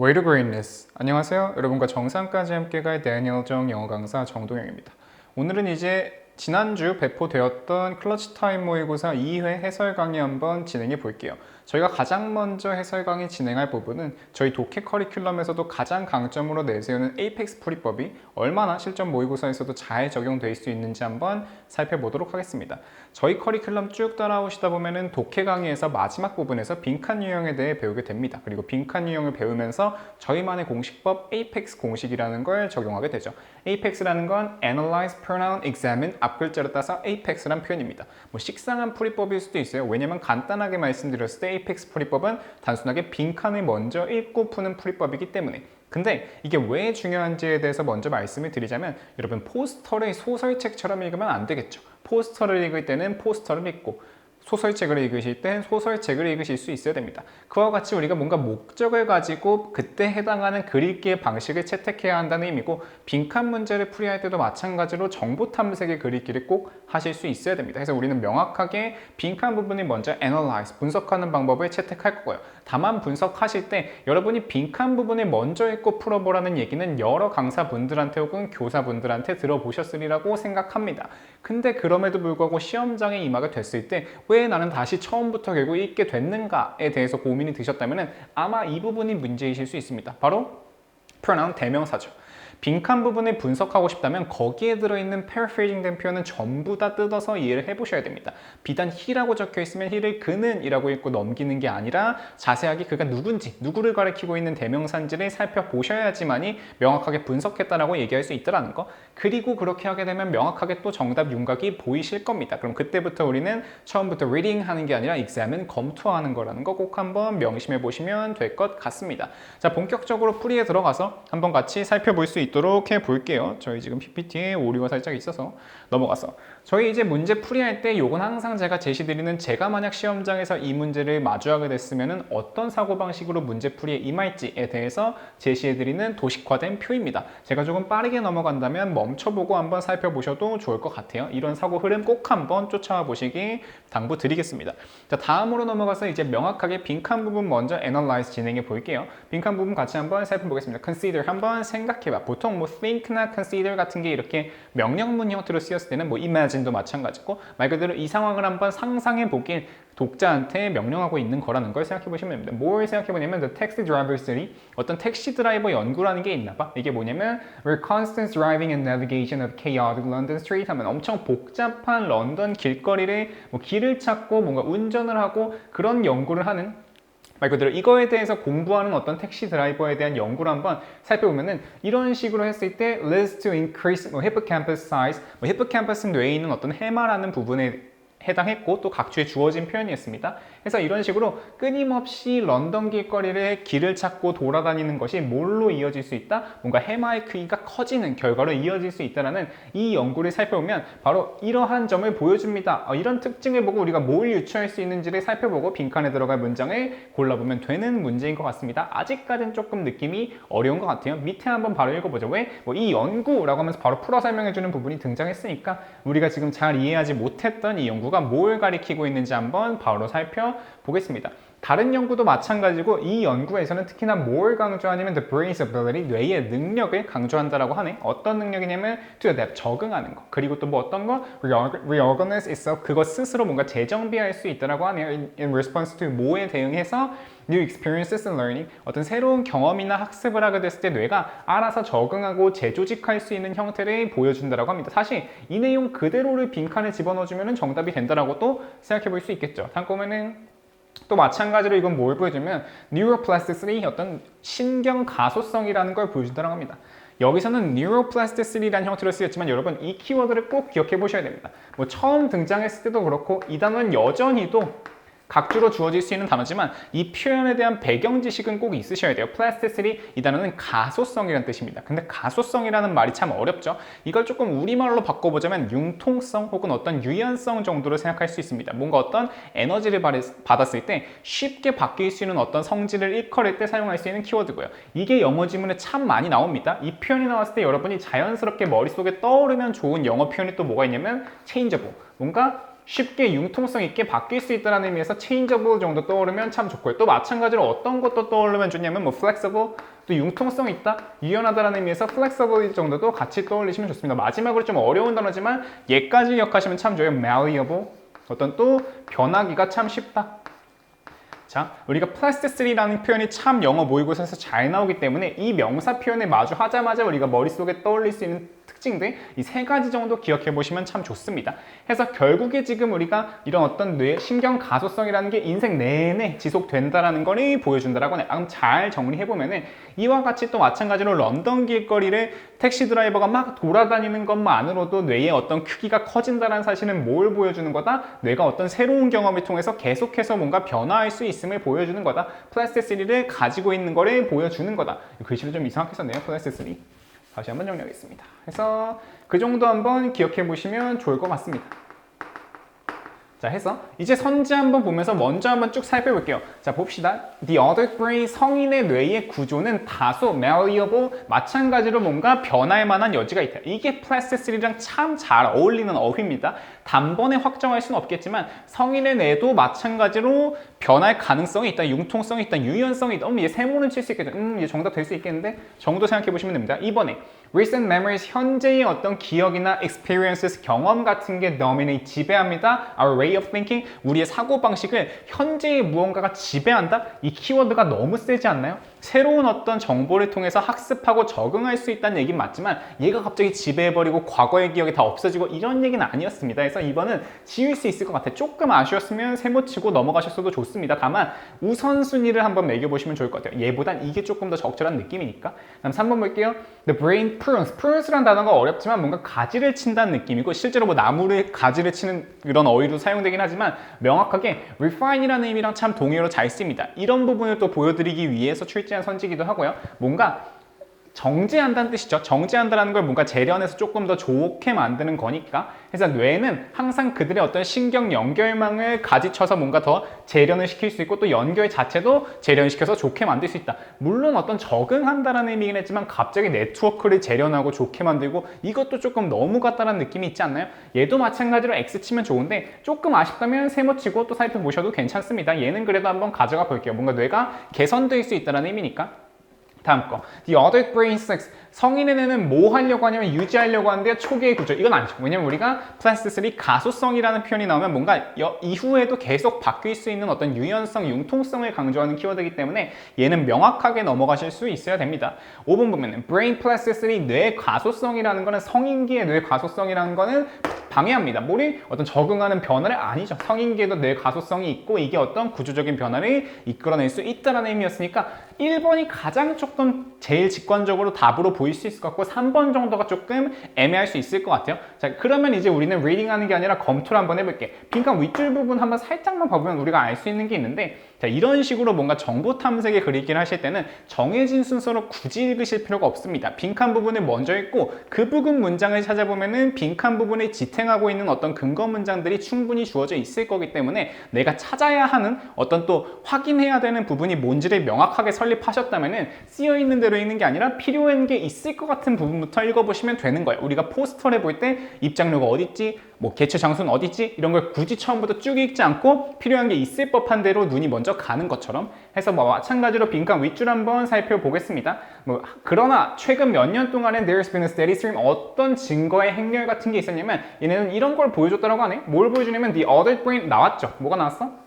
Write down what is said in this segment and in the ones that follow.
Way to Greatness. 안녕하세요. 여러분과 정상까지 함께 갈 데니얼 정 영어 강사 정동영입니다. 오늘은 이제 지난주 배포되었던 클러치 타임 모의고사 2회 해설 강의 한번 진행해 볼게요. 저희가 가장 먼저 해설 강의 진행할 부분은 저희 독해 커리큘럼에서도 가장 강점으로 내세우는 에이펙스 풀이법이 얼마나 실전 모의고사에서도 잘 적용될 수 있는지 한번 살펴보도록 하겠습니다. 저희 커리큘럼 쭉 따라오시다 보면은 독해 강의에서 마지막 부분에서 빈칸 유형에 대해 배우게 됩니다. 그리고 빈칸 유형을 배우면서 저희만의 공식법 에이펙스 공식이라는 걸 적용하게 되죠. 에이펙스라는 건 Analyze, Pronoun, Examine 앞글자로 따서 에이펙스란 표현입니다. 뭐 식상한 풀이법일 수도 있어요. 왜냐면 간단하게 말씀드렸을 때 에이펙스 풀이법은 단순하게 빈칸을 먼저 읽고 푸는 풀이법이기 때문에. 근데 이게 왜 중요한지에 대해서 먼저 말씀을 드리자면 여러분 포스터를 소설책처럼 읽으면 안 되겠죠. 포스터를 읽을 때는 포스터를 읽고 소설책을 읽으실 땐 소설책을 읽으실 수 있어야 됩니다. 그와 같이 우리가 뭔가 목적을 가지고 그때 해당하는 글읽기의 방식을 채택해야 한다는 의미고 빈칸 문제를 풀이할 때도 마찬가지로 정보 탐색의 글읽기를 꼭 하실 수 있어야 됩니다. 그래서 우리는 명확하게 빈칸 부분을 먼저 analyze, 분석하는 방법을 채택할 거고요. 다만 분석하실 때 여러분이 빈칸 부분을 먼저 읽고 풀어보라는 얘기는 여러 강사분들한테 혹은 교사분들한테 들어보셨으리라고 생각합니다. 근데 그럼에도 불구하고 시험장에 임하게 됐을 때 왜 나는 다시 처음부터 결국 읽게 됐는가에 대해서 고민이 드셨다면 아마 이 부분이 문제이실 수 있습니다. 바로 pronoun 대명사죠. 빈칸 부분을 분석하고 싶다면 거기에 들어있는 paraphrasing 된 표현은 전부 다 뜯어서 이해를 해보셔야 됩니다. 비단 he라고 적혀 있으면 he를 그는 이라고 읽고 넘기는 게 아니라 자세하게 그가 누군지, 누구를 가리키고 있는 대명사인지를 살펴보셔야지만이 명확하게 분석했다라고 얘기할 수 있다는 거. 그리고 그렇게 하게 되면 명확하게 또 정답 윤곽이 보이실 겁니다. 그럼 그때부터 우리는 처음부터 reading 하는 게 아니라 examine, 검토하는 거라는 거 꼭 한번 명심해 보시면 될 것 같습니다. 자, 본격적으로 풀이에 들어가서 한번 같이 살펴볼 수 있도록 해볼게요. 저희 지금 PPT에 오류가 살짝 있어서 넘어가서 저희 이제 문제 풀이할 때 요건 항상 제가 제시드리는 제가 만약 시험장에서 이 문제를 마주하게 됐으면 어떤 사고방식으로 문제 풀이에 임할지에 대해서 제시해드리는 도식화된 표입니다. 제가 조금 빠르게 넘어간다면 멈춰보고 한번 살펴보셔도 좋을 것 같아요. 이런 사고 흐름 꼭 한번 쫓아와 보시기 당부드리겠습니다. 자, 다음으로 넘어가서 이제 명확하게 빈칸 부분 먼저 analyze 진행해 볼게요. 빈칸 부분 같이 한번 살펴보겠습니다. consider 한번 생각해봐. 보통 뭐 think나 consider 같은 게 이렇게 명령문 형태로 쓰였을 때는 뭐 imagine도 마찬가지고 말 그대로 이 상황을 한번 상상해 보길 독자한테 명령하고 있는 거라는 걸 생각해 보시면 됩니다. 뭘 생각해 보냐면 the taxi drivers들이 어떤 택시 드라이버 연구라는 게 있나 봐. 이게 뭐냐면 we're constant driving and navigation of chaotic London street 하면 엄청 복잡한 런던 길거리를 뭐 길을 찾고 뭔가 운전을 하고 그런 연구를 하는 말 그대로 이거에 대해서 공부하는 어떤 택시 드라이버에 대한 연구를 한번 살펴보면은 이런 식으로 했을 때 leads to increase hippocampus size hippocampus는 뇌에 있는 어떤 해마라는 부분에 해당했고 또 각주에 주어진 표현이었습니다. 그래서 이런 식으로 끊임없이 런던 길거리를 길을 찾고 돌아다니는 것이 뭘로 이어질 수 있다? 뭔가 해마의 크기가 커지는 결과로 이어질 수 있다는 이 연구를 살펴보면 바로 이러한 점을 보여줍니다. 이런 특징을 보고 우리가 뭘 유추할 수 있는지를 살펴보고 빈칸에 들어갈 문장을 골라보면 되는 문제인 것 같습니다. 아직까지는 조금 느낌이 어려운 것 같아요. 밑에 한번 바로 읽어보죠. 왜? 뭐 이 연구라고 하면서 바로 풀어 설명해주는 부분이 등장했으니까 우리가 지금 잘 이해하지 못했던 이 연구가 뭘 가리키고 있는지 한번 바로 살펴보겠습니다. 다른 연구도 마찬가지고 이 연구에서는 특히나 뭘 강조하냐면 the brain's ability, 뇌의 능력을 강조한다라고 하네. 어떤 능력이냐면 to adapt, 적응하는 거. 그리고 또 뭐 어떤 거 reorganize itself, 그것 스스로 뭔가 재정비할 수 있다라고 하네요. in response to 뭐에 대응해서 new experiences and learning, 어떤 새로운 경험이나 학습을 하게 됐을 때 뇌가 알아서 적응하고 재조직할 수 있는 형태를 보여준다라고 합니다. 사실 이 내용 그대로를 빈칸에 집어넣어주면 정답이 된다라고 또 생각해 볼 수 있겠죠. 다음번에는 또 마찬가지로 이건 뭘 보여주면 neuroplasticity, 어떤 신경 가소성이라는 걸 보여준다고 합니다. 여기서는 neuroplasticity라는 형태로 쓰였지만 여러분 이 키워드를 꼭 기억해 보셔야 됩니다. 뭐 처음 등장했을 때도 그렇고 이 단어는 여전히도 각주로 주어질 수 있는 단어지만 이 표현에 대한 배경 지식은 꼭 있으셔야 돼요. plasticity, 이 단어는 가소성이라는 뜻입니다. 근데 가소성이라는 말이 참 어렵죠. 이걸 조금 우리말로 바꿔보자면 융통성 혹은 어떤 유연성 정도로 생각할 수 있습니다. 뭔가 어떤 에너지를 받았을 때 쉽게 바뀔 수 있는 어떤 성질을 일컬을 때 사용할 수 있는 키워드고요. 이게 영어 지문에 참 많이 나옵니다. 이 표현이 나왔을 때 여러분이 자연스럽게 머릿속에 떠오르면 좋은 영어 표현이 또 뭐가 있냐면 changeable, 뭔가 쉽게 융통성 있게 바뀔 수 있다는 의미에서 changeable 정도 떠오르면 참 좋고요. 또 마찬가지로 어떤 것도 떠오르면 좋냐면 뭐 flexible, 또 융통성 있다, 유연하다라는 의미에서 flexible 정도도 같이 떠올리시면 좋습니다. 마지막으로 좀 어려운 단어지만 얘까지 기억하시면 참 좋아요. malleable, 어떤 또 변하기가 참 쉽다. 자, 우리가 plasticity라는 표현이 참 영어 모의고사에서 잘 나오기 때문에 이 명사 표현에 마주하자마자 우리가 머릿속에 떠올릴 수 있는 특징들 이 세 가지 정도 기억해 보시면 참 좋습니다. 해서 결국에 지금 우리가 이런 어떤 뇌 신경 가소성이라는 게 인생 내내 지속된다라는 걸 보여준다라고 잘 정리해 보면은 이와 같이 또 마찬가지로 런던 길거리를 택시 드라이버가 막 돌아다니는 것만으로도 뇌의 어떤 크기가 커진다는 사실은 뭘 보여주는 거다? 뇌가 어떤 새로운 경험을 통해서 계속해서 뭔가 변화할 수 있음을 보여주는 거다. 플라스티시티를 가지고 있는 거를 보여주는 거다. 글씨를 좀 이상하게 썼네요. 플라스티시티. 다시 한번 정리하겠습니다. 그래서 그 정도 한번 기억해 보시면 좋을 것 같습니다. 자, 해서 이제 선지 한번 보면서 먼저 한번 쭉 살펴볼게요. 자, 봅시다. The adult brain, 성인의 뇌의 구조는 다소 malleable, 마찬가지로 뭔가 변할 만한 여지가 있다. 이게 plasticity랑 참 잘 어울리는 어휘입니다. 단번에 확정할 수는 없겠지만 성인의 뇌도 마찬가지로 변할 가능성이 있다, 융통성이 있다, 유연성이 있다. 이제 세모는 칠 수 있겠죠. 이제 정답 될 수 있겠는데 정도 생각해 보시면 됩니다. 이번에 recent memories, 현재의 어떤 기억이나 experiences, 경험 같은 게 dominate, 지배합니다. Our way of thinking, 우리의 사고방식을 현재의 무언가가 지배한다? 이 키워드가 너무 세지 않나요? 새로운 어떤 정보를 통해서 학습하고 적응할 수 있다는 얘기는 맞지만 얘가 갑자기 지배해버리고 과거의 기억이 다 없어지고 이런 얘기는 아니었습니다. 그래서 이번은 지울 수 있을 것 같아요. 조금 아쉬웠으면 세모치고 넘어가셨어도 좋습니다. 다만 우선순위를 한번 매겨보시면 좋을 것 같아요. 얘보단 이게 조금 더 적절한 느낌이니까. 다음 3번 볼게요. The brain prunes. prunes라는 단어가 어렵지만 뭔가 가지를 친다는 느낌이고 실제로 뭐 나무를 가지를 치는 그런 어휘로 사용되긴 하지만 명확하게 refine이라는 의미랑 참 동의어로 잘 씁니다. 이런 부분을 또 보여드리기 위해서 출제한 선지기도 하고요. 뭔가 정지한다는 뜻이죠. 정지한다는 걸 뭔가 재련해서 조금 더 좋게 만드는 거니까. 그래서 뇌는 항상 그들의 어떤 신경 연결망을 가지쳐서 뭔가 더 재련을 시킬 수 있고 또 연결 자체도 재련시켜서 좋게 만들 수 있다. 물론 어떤 적응한다라는 의미긴 했지만 갑자기 네트워크를 재련하고 좋게 만들고 이것도 조금 너무 같다는 느낌이 있지 않나요? 얘도 마찬가지로 X 치면 좋은데 조금 아쉽다면 세모 치고 또 살펴보셔도 괜찮습니다. 얘는 그래도 한번 가져가 볼게요. 뭔가 뇌가 개선될 수 있다는 의미니까. 다음 거. The adult brain sex. 성인의 뇌는 뭐 하려고 하냐면 유지하려고 하는데 초기의 구조. 이건 아니죠. 왜냐면 우리가 plasticity, 가소성이라는 표현이 나오면 뭔가 이후에도 계속 바뀔 수 있는 어떤 유연성, 융통성을 강조하는 키워드이기 때문에 얘는 명확하게 넘어가실 수 있어야 됩니다. 5번 보면은 brain plasticity, 뇌 가소성이라는 거는 성인기의 뇌 가소성이라는 거는 방해합니다. 뭐를 어떤 적응하는 변화를 아니죠. 성인기에도 뇌 가소성이 있고 이게 어떤 구조적인 변화를 이끌어낼 수 있다는 의미였으니까 1번이 가장 조금 제일 직관적으로 답으로 보일 수 있을 것 같고 3번 정도가 조금 애매할 수 있을 것 같아요. 자, 그러면 이제 우리는 리딩하는 게 아니라 검토를 한번 해볼게. 빈칸 윗줄 부분 한번 살짝만 봐보면 우리가 알 수 있는 게 있는데 자, 이런 식으로 뭔가 정보 탐색의 그리기를 하실 때는 정해진 순서로 굳이 읽으실 필요가 없습니다. 빈칸 부분을 먼저 읽고 그 부분 문장을 찾아보면은 빈칸 부분에 지탱하고 있는 어떤 근거 문장들이 충분히 주어져 있을 거기 때문에 내가 찾아야 하는 어떤 또 확인해야 되는 부분이 뭔지를 명확하게 설립하셨다면은 쓰여 있는 대로 읽는 게 아니라 필요한 게 있을 것 같은 부분부터 읽어보시면 되는 거예요. 우리가 포스터를 볼 때 입장료가 어딨지, 뭐 개최 장소는 어딨지 이런 걸 굳이 처음부터 쭉 읽지 않고 필요한 게 있을 법한 대로 눈이 먼저 가는 것처럼 해서 뭐 마찬가지로 빈칸 윗줄 한번 살펴보겠습니다. 뭐 그러나 최근 몇 년 동안에 there's been a steady stream, 어떤 증거의 행렬 같은 게 있었냐면 얘네는 이런 걸 보여줬다라고 하네. 뭘 보여주냐면 the adult brain 나왔죠. 뭐가 나왔어?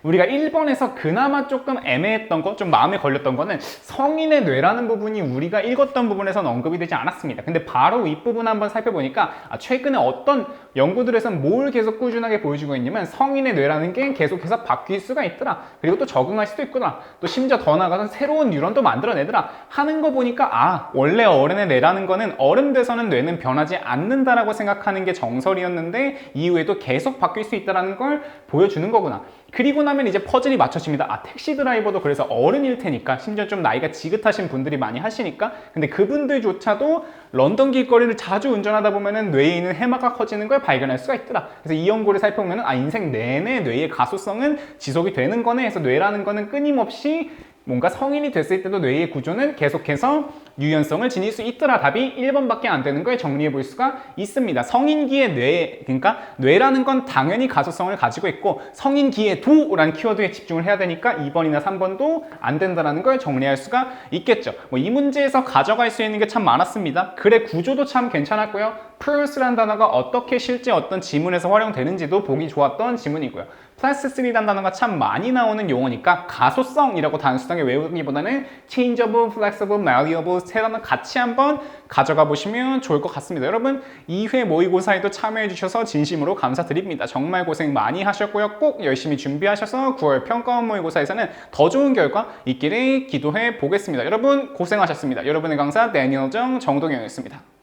우리가 1번에서 그나마 조금 애매했던 거, 좀 마음에 걸렸던 거는 성인의 뇌라는 부분이 우리가 읽었던 부분에서는 언급이 되지 않았습니다. 근데 바로 윗부분 한번 살펴보니까 최근에 어떤 연구들에서는 뭘 계속 꾸준하게 보여주고 있냐면 성인의 뇌라는 게 계속해서 바뀔 수가 있더라. 그리고 또 적응할 수도 있구나. 또 심지어 더 나아가서 새로운 뉴런도 만들어내더라. 하는 거 보니까 원래 어른의 뇌라는 거는 어른 돼서는 뇌는 변하지 않는다라고 생각하는 게 정설이었는데 이후에도 계속 바뀔 수 있다는 걸 보여주는 거구나. 그리고 나면 이제 퍼즐이 맞춰집니다. 택시 드라이버도 그래서 어른일 테니까 심지어 좀 나이가 지긋하신 분들이 많이 하시니까 근데 그분들조차도 런던 길거리를 자주 운전하다 보면은 뇌에 있는 해마가 커지는 걸 발견할 수가 있더라. 그래서 이 연구를 살펴보면은 인생 내내 뇌의 가소성은 지속이 되는 거네 해서 뇌라는 거는 끊임없이 뭔가 성인이 됐을 때도 뇌의 구조는 계속해서 유연성을 지닐 수 있더라. 답이 1번밖에 안 되는 걸 정리해 볼 수가 있습니다. 성인기의 뇌, 그러니까 뇌라는 건 당연히 가소성을 가지고 있고 성인기의 도라는 키워드에 집중을 해야 되니까 2번이나 3번도 안 된다는 걸 정리할 수가 있겠죠. 이 문제에서 가져갈 수 있는 게 참 많았습니다. 글의 구조도 참 괜찮았고요. pursue라는 단어가 어떻게 실제 어떤 지문에서 활용되는지도 보기 좋았던 지문이고요. plasticity라는 단어가 참 많이 나오는 용어니까 가소성이라고 단순하게 외우기보다는 changeable, flexible, malleable 세 단어 같이 한번 가져가 보시면 좋을 것 같습니다. 여러분 2회 모의고사에도 참여해 주셔서 진심으로 감사드립니다. 정말 고생 많이 하셨고요. 꼭 열심히 준비하셔서 9월 평가원 모의고사에서는 더 좋은 결과 있기를 기도해 보겠습니다. 여러분 고생하셨습니다. 여러분의 강사 데니얼 정 정동영이었습니다.